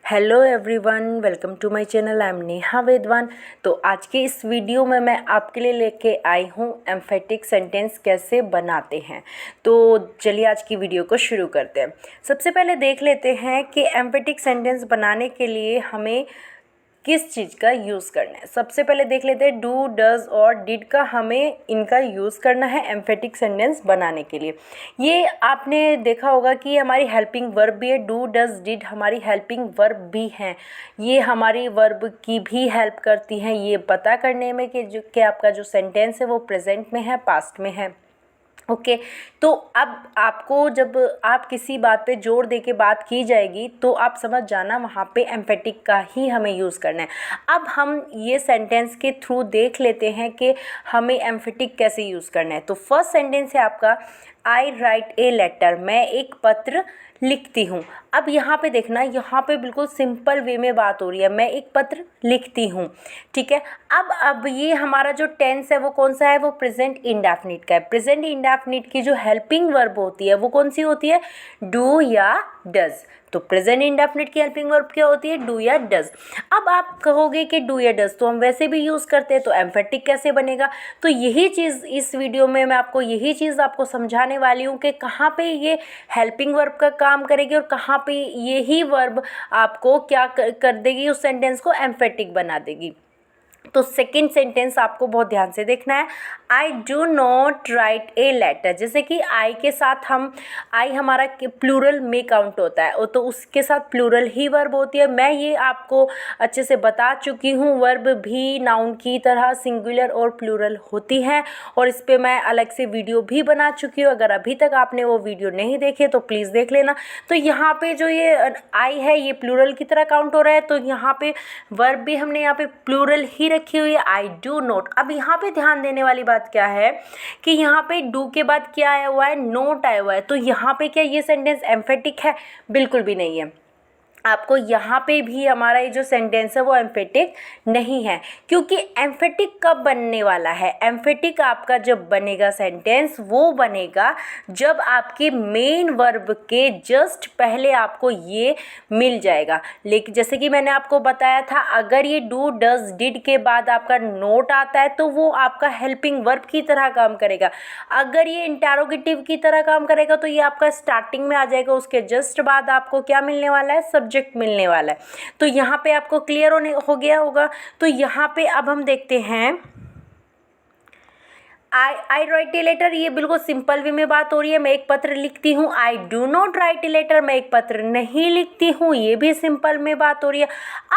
Hello everyone, welcome to my channel. I am Neha Vedwan. तो आज के इस वीडियो में मैं आपके लिए लेके आई हूँ एम्फेटिक सेंटेंस कैसे बनाते हैं। तो चलिए आज की वीडियो को शुरू करते हैं। सबसे पहले देख लेते हैं कि एम्फेटिक सेंटेंस बनाने के लिए हमें किस चीज़ का यूज़ करना है। सबसे पहले देख लेते हैं डू, डज और डिड का हमें इनका यूज़ करना है एम्फेटिक सेंटेंस बनाने के लिए। ये आपने देखा होगा कि हमारी हेल्पिंग वर्ब भी है। डू, डज, डिड हमारी हेल्पिंग वर्ब भी हैं। ये हमारी वर्ब की भी हेल्प करती हैं ये पता करने में कि आपका जो सेंटेंस है वो प्रेजेंट में है, पास्ट में है। ओके तो अब आपको जब आप किसी बात पे जोर दे के बात की जाएगी तो आप समझ जाना वहाँ पे एम्फेटिक का ही हमें यूज़ करना है। अब हम ये सेंटेंस के थ्रू देख लेते हैं कि हमें एम्फेटिक कैसे यूज़ करना है। तो फर्स्ट सेंटेंस है आपका आई राइट ए लेटर, मैं एक पत्र लिखती हूँ। अब यहाँ पे देखना, यहाँ पे बिल्कुल सिंपल वे में बात हो रही है, मैं एक पत्र लिखती हूँ। ठीक है, अब ये हमारा जो टेंस है वो कौन सा है, वो प्रेजेंट इंडेफिनिट का है। प्रेजेंट इंडेफिनिट की जो हेल्पिंग वर्ब होती है वो कौन सी होती है, डू या डज। तो प्रेजेंट इंडेफिनिट की हेल्पिंग वर्ब क्या होती है, डू या डज। अब आप कहोगे कि डू या डज तो हम वैसे भी यूज़ करते हैं, तो एम्फेटिक कैसे बनेगा। तो यही चीज़ इस वीडियो में मैं आपको समझाने वाली हूँ कि कहाँ पे ये हेल्पिंग वर्ब का काम करेगी और कहाँ पे यही वर्ब आपको क्या कर देगी, उस सेंटेंस को एम्फेटिक बना देगी। तो सेकेंड सेंटेंस आपको बहुत ध्यान से देखना है। I do not write a letter, जैसे कि आई के साथ आई हमारा प्लूरल में काउंट होता है, तो उसके साथ प्लूरल ही वर्ब होती है। मैं ये आपको अच्छे से बता चुकी हूँ, वर्ब भी नाउन की तरह सिंगुलर और प्लूरल होती है और इस पर मैं अलग से वीडियो भी बना चुकी हूँ। अगर अभी तक आपने वो वीडियो नहीं देखे तो प्लीज़ देख लेना। तो यहाँ पे जो ये आई है ये प्लूरल की तरह काउंट हो रहा है, तो यहाँ पे वर्ब भी हमने यहाँ पे प्लूरल ही रखी हुई है, आई डू नॉट। अब यहाँ पे ध्यान देने वाली बात क्या है कि यहाँ पे डू के बाद क्या आया हुआ है, नोट आया हुआ है। तो यहाँ पे क्या ये सेंटेंस एम्फेटिक है, बिल्कुल भी नहीं है। आपको यहाँ पे भी हमारा ये जो सेंटेंस है वो एम्फेटिक नहीं है, क्योंकि एम्फेटिक कब बनने वाला है, एम्फेटिक आपका जब बनेगा सेंटेंस वो बनेगा जब आपके मेन वर्ब के जस्ट पहले आपको ये मिल जाएगा। लेकिन जैसे कि मैंने आपको बताया था, अगर ये डू, डज, डिड के बाद आपका नोट आता है तो वो आपका हेल्पिंग वर्ब की तरह काम करेगा। अगर ये इंटेरोगेटिव की तरह काम करेगा तो ये आपका स्टार्टिंग में आ जाएगा, उसके जस्ट बाद आपको क्या मिलने वाला है, सब्जेक्ट मिलने वाला है। तो यहाँ पे आपको क्लियर हो गया होगा। तो यहाँ पे अब हम देखते हैं आई राइट ए लेटर, ये बिल्कुल सिंपल वे में बात हो रही है, मैं एक पत्र लिखती हूँ। I do not write a letter, मैं एक पत्र नहीं लिखती हूँ, ये भी सिंपल में बात हो रही है।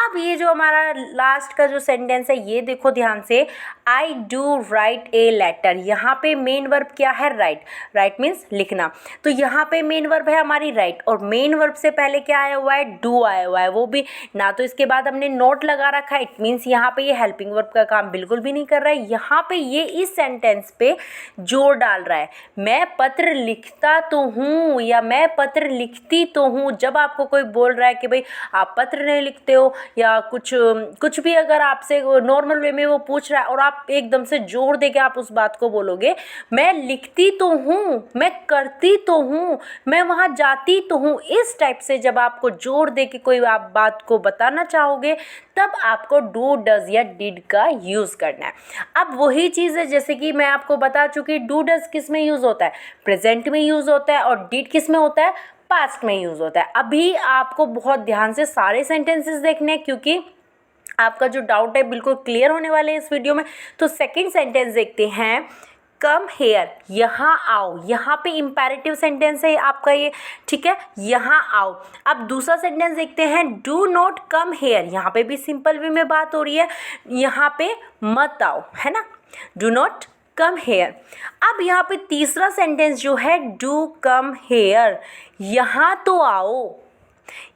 अब ये जो हमारा लास्ट का जो सेंटेंस है ये देखो ध्यान से, I do write a letter, यहाँ पे मेन वर्ब क्या है, राइट। राइट मीन्स लिखना, तो यहाँ पे मेन वर्ब है हमारी राइट, और मेन वर्ब से पहले क्या आया हुआ है, डू आया हुआ है, वो भी ना तो इसके बाद हमने नोट लगा रखा है। इट मीन्स यहाँ पे ये हेल्पिंग वर्ब का काम बिल्कुल भी नहीं कर रहा है। यहाँ पे ये इस सेंटेंस पे जोर डाल रहा है, मैं पत्र लिखता तो हूँ या मैं पत्र लिखती तो हूँ। जब आपको कोई बोल रहा है कि भाई आप पत्र नहीं लिखते हो या कुछ भी अगर आपसे नॉर्मल वे में वो पूछ रहा है और आप एकदम से जोर दे के आप उस बात को बोलोगे, मैं लिखती तो हूँ, मैं करती तो हूँ, मैं वहाँ जाती तो हूँ, इस टाइप से जब आपको जोर दे के कोई आप बात को बताना चाहोगे तब आपको डू, डज या डिड का यूज़ करना है। अब वही चीज़ है जैसे कि मैं आपको बता चुकी, डू डज किस में यूज़ होता है, प्रेजेंट में यूज़ होता है, और डिड किस में होता है, पास्ट में यूज़ होता है। अभी आपको बहुत ध्यान से सारे सेंटेंसेस देखने हैं क्योंकि आपका जो डाउट है बिल्कुल क्लियर होने वाले हैं इस वीडियो में। तो सेकेंड सेंटेंस देखते हैं, कम हेयर, यहाँ आओ। यहाँ पे इम्पेरेटिव सेंटेंस है आपका ये, ठीक है, यहाँ आओ। अब दूसरा सेंटेंस देखते हैं, डू नॉट कम हेयर, यहाँ पे भी सिंपल वे में बात हो रही है, यहाँ पे मत आओ, है ना, डू नॉट कम हेयर। अब यहाँ पे तीसरा सेंटेंस जो है, डू कम हेयर, यहाँ तो आओ।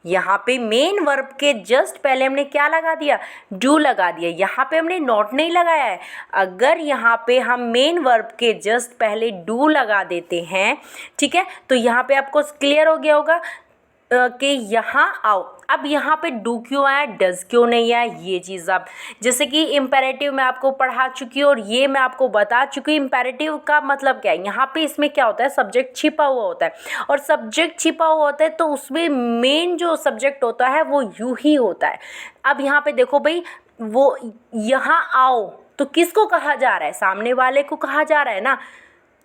यहाँ पे मेन वर्ब के जस्ट पहले हमने क्या लगा दिया, डू लगा दिया, यहाँ पे हमने नॉट नहीं लगाया है। अगर यहाँ पे हम मेन वर्ब के जस्ट पहले डू लगा देते हैं, ठीक है, तो यहाँ पे आपको क्लियर हो गया होगा कि यहाँ आओ। अब यहाँ पे डू क्यों आया, डज क्यों नहीं आया, ये चीज़ आप जैसे कि इम्पेरेटिव मैं आपको पढ़ा चुकी हूँ और ये मैं आपको बता चुकी हूँ इम्पेरेटिव का मतलब क्या है। यहाँ पे इसमें क्या होता है, सब्जेक्ट छिपा हुआ होता है और सब्जेक्ट छिपा हुआ होता है तो उसमें मेन जो सब्जेक्ट होता है वो यू ही होता है। अब यहाँ पे देखो भाई, वो यहाँ आओ तो किसको कहा जा रहा है, सामने वाले को कहा जा रहा है ना,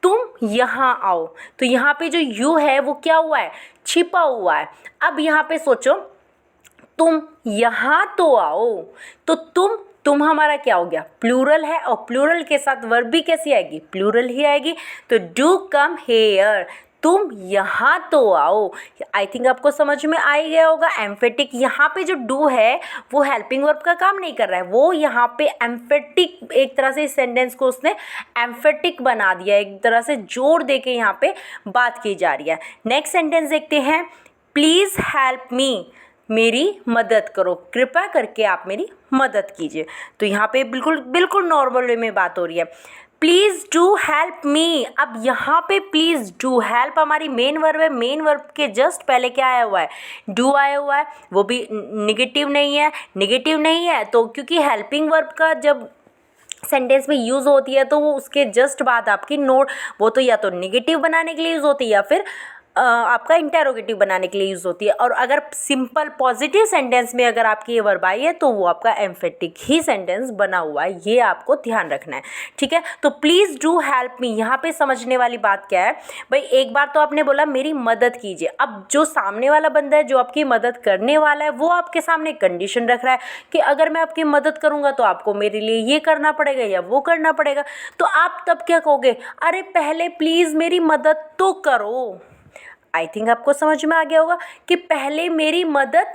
तुम यहाँ आओ। तो यहाँ पे जो यू है वो क्या हुआ है, छिपा हुआ है। अब यहाँ पे सोचो, तुम यहाँ तो आओ, तो तुम हमारा क्या हो गया, प्लूरल है और प्लूरल के साथ वर्ब भी कैसी आएगी, प्लूरल ही आएगी। तो डू कम हेयर, तुम यहाँ तो आओ। आई थिंक आपको समझ में आ ही गया होगा। एम्फेटिक यहाँ पे जो डू है वो हेल्पिंग वर्ब का काम नहीं कर रहा है, वो यहाँ पे एम्फेटिक एक तरह से इस सेंटेंस को उसने एम्फेटिक बना दिया, एक तरह से जोर दे के यहाँ पे बात की जा रही है। नेक्स्ट सेंटेंस देखते हैं, प्लीज़ हेल्प मी, मेरी मदद करो, कृपया करके आप मेरी मदद कीजिए। तो यहाँ पे बिल्कुल नॉर्मल वे में बात हो रही है, प्लीज़ डू हेल्प मी। अब यहाँ पे प्लीज़ डू हेल्प हमारी मेन वर्ब है, मेन वर्ब के जस्ट पहले क्या आया हुआ है, डू आया हुआ है, वो भी निगेटिव नहीं है। तो क्योंकि हेल्पिंग वर्ब का जब सेंटेंस में यूज़ होती है तो वो उसके जस्ट बाद आपकी नोट, वो तो या तो निगेटिव बनाने के लिए यूज़ होती है या फिर आपका इंटेरोगेटिव बनाने के लिए यूज़ होती है। और अगर सिंपल पॉजिटिव सेंटेंस में अगर आपकी ये वर्ब आई है तो वो आपका एम्फेटिक ही सेंटेंस बना हुआ है, ये आपको ध्यान रखना है, ठीक है। तो प्लीज़ डू हेल्प मी, यहाँ पे समझने वाली बात क्या है भाई, एक बार तो आपने बोला मेरी मदद कीजिए, अब जो सामने वाला बंदा है जो आपकी मदद करने वाला है वो आपके सामने कंडीशन रख रहा है कि अगर मैं आपकी मदद करूँगा तो आपको मेरे लिए ये करना पड़ेगा या वो करना पड़ेगा। तो आप तब क्या कहोगे, अरे पहले प्लीज़ मेरी मदद तो करो। आई थिंक आपको समझ में आ गया होगा कि पहले मेरी मदद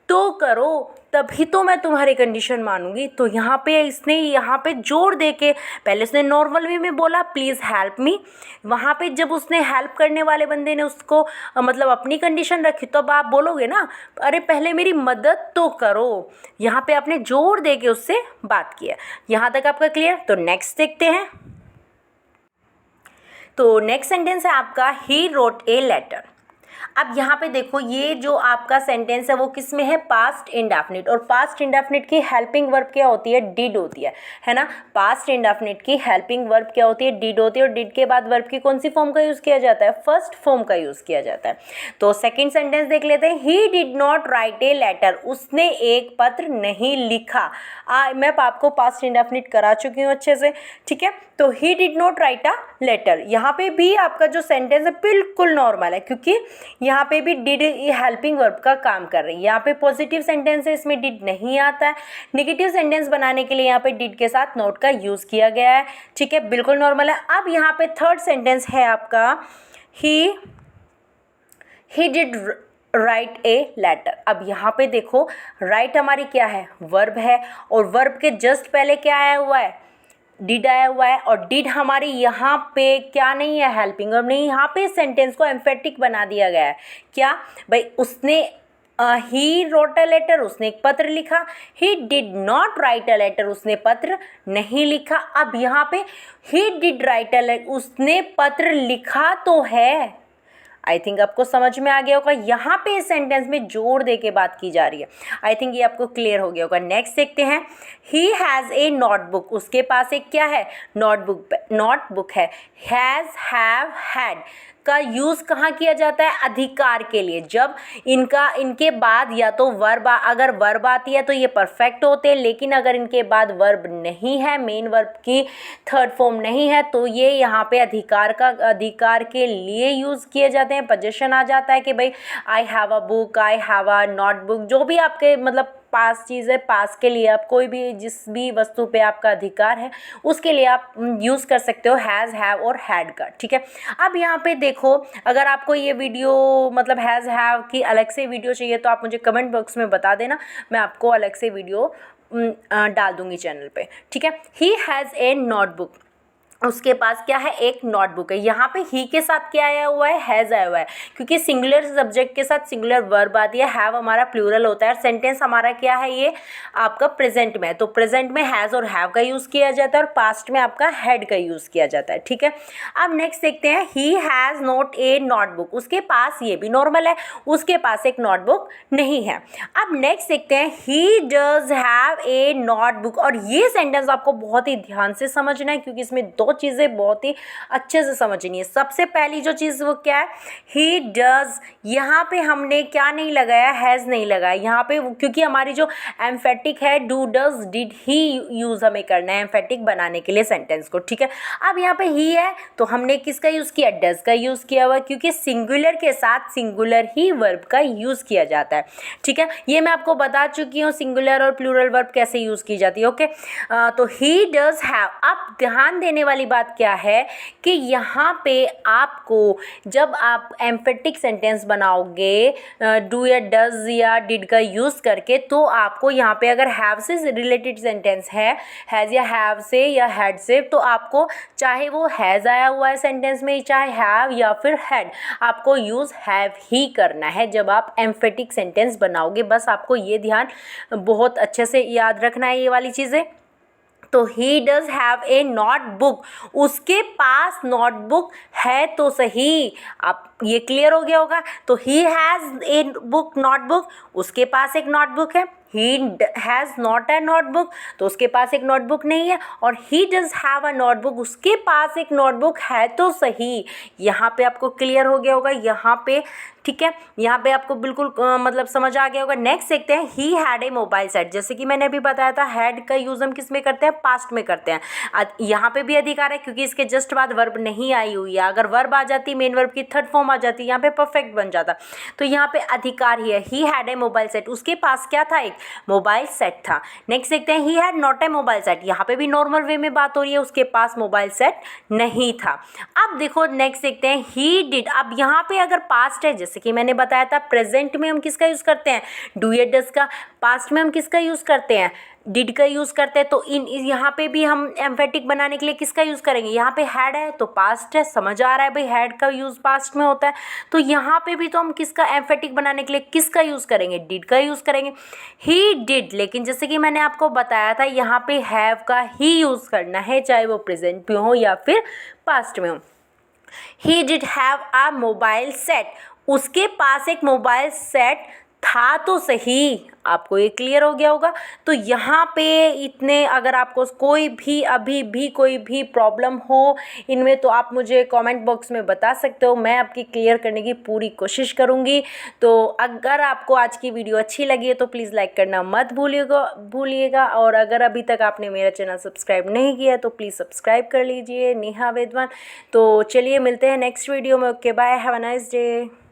तो करो, तभी तो मैं तुम्हारी कंडीशन मानूंगी। तो यहाँ पे इसने यहाँ पे जोर दे के, पहले उसने नॉर्मल वे में बोला प्लीज़ हेल्प मी, वहाँ पे जब उसने हेल्प करने वाले बंदे ने उसको मतलब अपनी कंडीशन रखी, तो अब आप बोलोगे ना अरे पहले मेरी मदद तो करो, यहाँ पे आपने जोर दे के उससे बात किया। यहाँ तक आपका क्लियर। तो नेक्स्ट देखते हैं। तो नेक्स्ट सेंटेंस है आपका, ही रोट ए लेटर। अब यहाँ पे देखो, ये जो आपका सेंटेंस है वो किस में है, पास्ट इंडेफिनिट। और पास्ट इंडेफिनिट की हेल्पिंग वर्ब क्या होती है, डिड होती है ना। पास्ट इंडेफिनिट की हेल्पिंग वर्ब क्या होती है, डिड होती है। और डिड के बाद वर्ब की कौन सी फॉर्म का यूज़ किया जाता है, फर्स्ट फॉर्म का यूज़ किया जाता है। तो सेकेंड सेंटेंस देख लेते हैं, he did not write a letter, उसने एक पत्र नहीं लिखा। मैं आपको पास्ट इंडेफिनिट करा चुकी हूँ अच्छे से, ठीक है। तो he did not write a letter, यहाँ पे भी आपका जो सेंटेंस है बिल्कुल नॉर्मल है, क्योंकि यहाँ पे भी डिड हेल्पिंग वर्ब का काम कर रही है। यहाँ पे पॉजिटिव सेंटेंस है, इसमें डिड नहीं आता है। नेगेटिव सेंटेंस बनाने के लिए यहाँ पे डिड के साथ नॉट का यूज़ किया गया है, ठीक है, बिल्कुल नॉर्मल है। अब यहाँ पे थर्ड सेंटेंस है आपका, he did write a letter. अब यहाँ पे देखो, राइट हमारी क्या है, वर्ब है, और वर्ब के जस्ट पहले क्या आया हुआ है, डिड आया हुआ है। और डिड हमारी यहाँ पे क्या नहीं है, हेल्पिंग वर्ब नहीं, यहाँ पे सेंटेंस को एम्फेटिक बना दिया गया है। क्या भाई, उसने ही रोट अ लेटर, उसने एक पत्र लिखा। He did not write a letter, उसने पत्र नहीं लिखा। अब यहाँ पे he did write a letter, उसने पत्र लिखा तो है। आई थिंक आपको समझ में आ गया होगा, यहाँ पे इस सेंटेंस में जोर दे के बात की जा रही है। आई थिंक ये आपको क्लियर हो गया होगा। नेक्स्ट देखते हैं, ही हैज़ ए नोटबुक, उसके पास एक क्या है, नोटबुक है। हैज़, हैव, हैड का यूज़ कहाँ किया जाता है, अधिकार के लिए। जब इनके बाद या तो वर्ब, अगर वर्ब आती है तो ये परफेक्ट होते हैं, लेकिन अगर इनके बाद वर्ब नहीं है, मेन वर्ब की थर्ड फॉर्म नहीं है, तो ये यहाँ पे अधिकार के लिए यूज़ किए जाते हैं। पोजीशन आ जाता है कि भाई I have a book, I have a notebook, जो भी आपके मतलब पास चीज़ है, पास के लिए आप कोई भी जिस भी वस्तु पे आपका अधिकार है उसके लिए आप यूज़ कर सकते हो हैज़, हैव और हैड का, ठीक है। अब यहाँ पे देखो, अगर आपको ये वीडियो मतलब हैज़, हैव की अलग से वीडियो चाहिए तो आप मुझे कमेंट बॉक्स में बता देना, मैं आपको अलग से वीडियो डाल दूँगी चैनल पे, ठीक है। ही हैज़ ए नोटबुक, उसके पास क्या है, एक नोटबुक है। यहाँ पे ही के साथ क्या आया हुआ है, हैज़ आया हुआ है, क्योंकि सिंगुलर सब्जेक्ट के साथ सिंगुलर वर्ब आती है। हैव हमारा प्लूरल होता है और सेंटेंस हमारा क्या है, ये आपका प्रेजेंट में है। तो प्रेजेंट में हैज़ और हैव का यूज़ किया जाता है और पास्ट में आपका हैड का यूज़ किया जाता है। ठीक है, अब नेक्स्ट देखते हैं, he has not a notebook. उसके पास, ये भी नॉर्मल है, उसके पास एक नोटबुक नहीं है। अब नेक्स्ट देखते हैं, he does have a notebook. और ये सेंटेंस आपको बहुत ही ध्यान से समझना है, क्योंकि इसमें दो चीज़ें बहुत ही अच्छे से समझनी है। सबसे पहली जो चीज़ वो क्या है, ही डज। यहाँ पे हमने क्या नहीं लगाया, हैज़ नहीं लगाया यहाँ पे, क्योंकि हमारी जो एम्फेटिक है do does did he use हमें करना है एम्फेटिक बनाने के लिए सेंटेंस को। ठीक है, अब यहाँ पे ही है तो हमने किसका यूज़ किया, डज का यूज़ किया हुआ, क्योंकि सिंगुलर के साथ सिंगुलर ही वर्ब का यूज़ किया जाता है। ठीक है, ये मैं आपको बता चुकी हूँ सिंगुलर और प्लूरल वर्ब कैसे यूज़ की जाती है। ओके, तो ही डज हैव। अब ध्यान देने वाली बात क्या है कि यहाँ पे आपको जब आप एम्फेटिक सेंटेंस बनाओगे डू या डज या डिड का यूज़ करके, तो आपको यहाँ पे अगर हैव से रिलेटेड सेंटेंस है, हैज़ या हैव से या हैड से, तो आपको चाहे वो हैज़ आया हुआ है सेंटेंस में, चाहे हैव या फिर हैड, आपको यूज़ हैव ही करना है जब आप एम्फेटिक सेंटेंस बनाओगे। बस आपको ये ध्यान बहुत अच्छे से याद रखना है ये वाली चीज़ें। तो he does have a notebook, उसके पास नोटबुक है तो सही। आप ये क्लियर हो गया होगा। तो he has a book, notebook, उसके पास एक नोटबुक है। He has not a notebook, तो उसके पास एक नोटबुक नहीं है। और he does have a notebook, उसके पास एक नोटबुक है तो सही। यहाँ पे आपको क्लियर हो गया होगा यहाँ पे। ठीक है, यहाँ पे आपको बिल्कुल मतलब समझ आ गया होगा। नेक्स्ट देखते हैं, he had a mobile set. जैसे कि मैंने अभी बताया था, हैड का यूज़ हम किस में करते हैं, पास्ट में करते हैं। यहाँ पे भी अधिकार है, क्योंकि इसके जस्ट बाद वर्ब नहीं आई हुई है। अगर वर्ब आ जाती, मेन वर्ब की थर्ड फॉर्म आ जाती, यहाँ पे परफेक्ट बन जाता। तो यहाँ पे अधिकार ही है, he had a mobile set, उसके पास क्या था, एक मोबाइल सेट था। नेक्स्ट देखते हैं, he had not a mobile set. यहाँ पे भी नॉर्मल वे में बात हो रही है, उसके पास मोबाइल सेट नहीं था। अब देखो नेक्स्ट देखते हैं, ही डिड। अब यहाँ पे अगर पास्ट है, जैसे कि मैंने बताया था, प्रेजेंट में हम किसका यूज़ करते हैं, डू या डज का। पास्ट में हम किसका यूज़ करते हैं, डिड का यूज़ करते हैं। तो यहाँ पे भी हम एम्फेटिक बनाने के लिए किसका यूज़ करेंगे, यहाँ पे हैड है तो पास्ट है, समझ आ रहा है भाई, हैड का यूज़ पास्ट में होता है। तो यहाँ पे भी तो हम किसका एम्फेटिक बनाने के लिए किसका यूज़ करेंगे, डिड का यूज़ करेंगे। ही डिड, लेकिन जैसे कि मैंने आपको बताया था, यहाँ पे हैव का ही यूज़ करना है, चाहे वो प्रेजेंट में हो या फिर पास्ट में हो। He did have a mobile set, उसके पास एक मोबाइल सेट था तो सही। आपको ये क्लियर हो गया होगा। तो यहाँ पे इतने, अगर आपको कोई भी अभी भी कोई भी प्रॉब्लम हो इनमें, तो आप मुझे कमेंट बॉक्स में बता सकते हो, मैं आपकी क्लियर करने की पूरी कोशिश करूँगी। तो अगर आपको आज की वीडियो अच्छी लगी है तो प्लीज़ लाइक करना मत भूलिएगा। और अगर अभी तक आपने मेरा चैनल सब्सक्राइब नहीं किया है तो प्लीज़ सब्सक्राइब कर लीजिए, नेहा वेदवान। तो चलिए मिलते हैं नेक्स्ट वीडियो में। Okay bye, have a nice day.